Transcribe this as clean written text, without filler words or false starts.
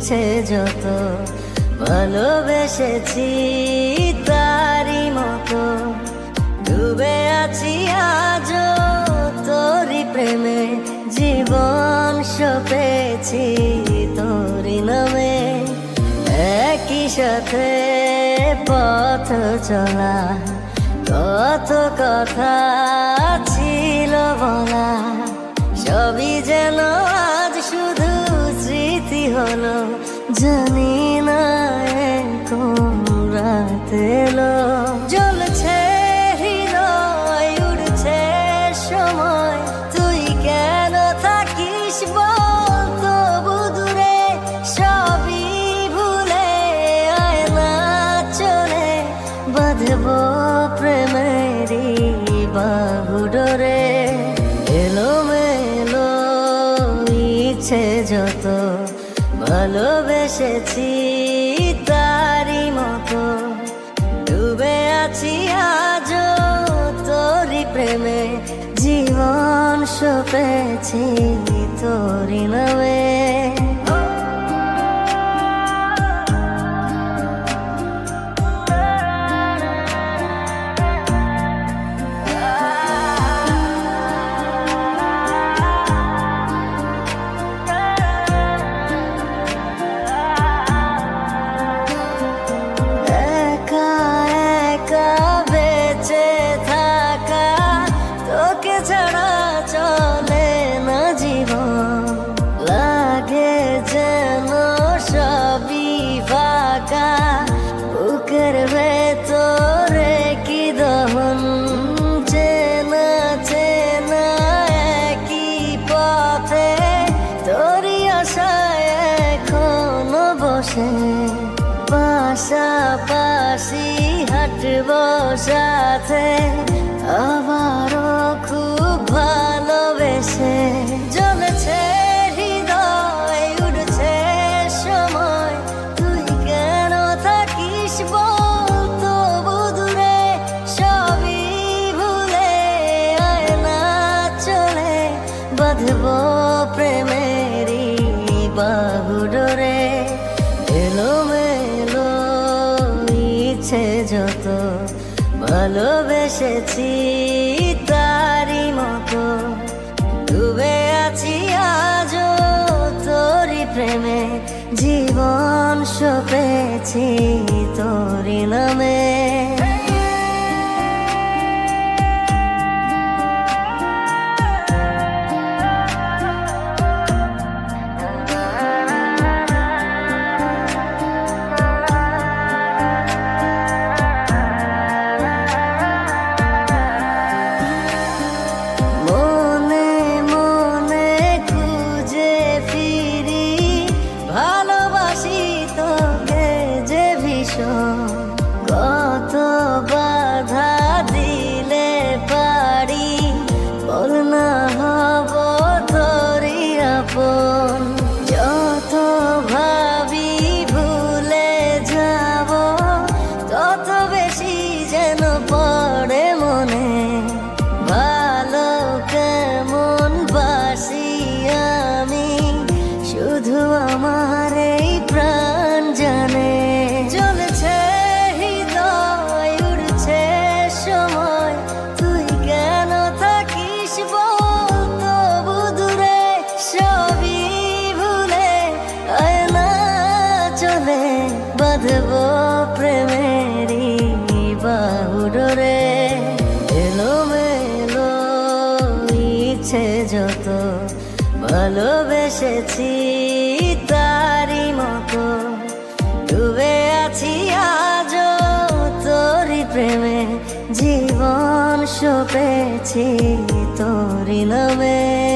ইচ্ছে যত ভালোবেসেছি তারি মতো ডুবে আছি আজও তোরি প্রেমে জীবন সপেছি তোরি নামে একই সাথে পথ চলা কত কথা ছিল বলা সবই যেন আজ শুধু স্মৃতি হলো জানি না কোন রাত এলো জ্বলছে হৃদয় উড়ছে সময় তুই কেন থাকিস বল তবু দূরে সবই ভুলে আয় না চলে বাঁধবো প্রেমেরই বাহুডোরে এলোমেলো ইচ্ছে যত ভালোবেসেছি তারি মতো ডুবে আছি আজও তোরি প্রেমে জীবন সপেছি তোরি নামে ছাড়া চলে না জীবন লাগে যেন সবই ফাঁকা বুকের ভেতরে কি দহন চেনা চেনা একই পথে তোরই আশায় এখনো বসে পাশাপাশি হাঁটবো সাথে আবারও খুব ভালোবেসে জ্বলছে হৃদয় উড়ছে সময় তুই কেন থাকিস বল তবু দূরে সবই ভুলে আয় না চলে বাঁধবো প্রেমেরই বাহুডোরে এলোমেলো ইচ্ছে যত ভালোবেসেছি তারি মতো ডুবে আছি আজও তোরি প্রেমে জীবন সপেছি তোরি নামে কত বাধা দিলে পারি বল না হব তোরি আপন যত ভাবি ভুলে যাব তত বেশি যেন পড়ে মনে ভালো কেমন বাসি আমি শুধু আমার এই প্রাণ জানে জ্বলছে হৃদয় উড়ছে সময় তুই কেন থাকিস বল তবু দূরে সবই ভুলে আয় না চলে বাঁধবো প্রেমেরই বাহুডোরে এলোমেলো ইচ্ছে যত ভালোবেসেছি তারি মতো ডুবে আছি আজও তোরি প্রেমে জীবন সপেছি তোরি নামে।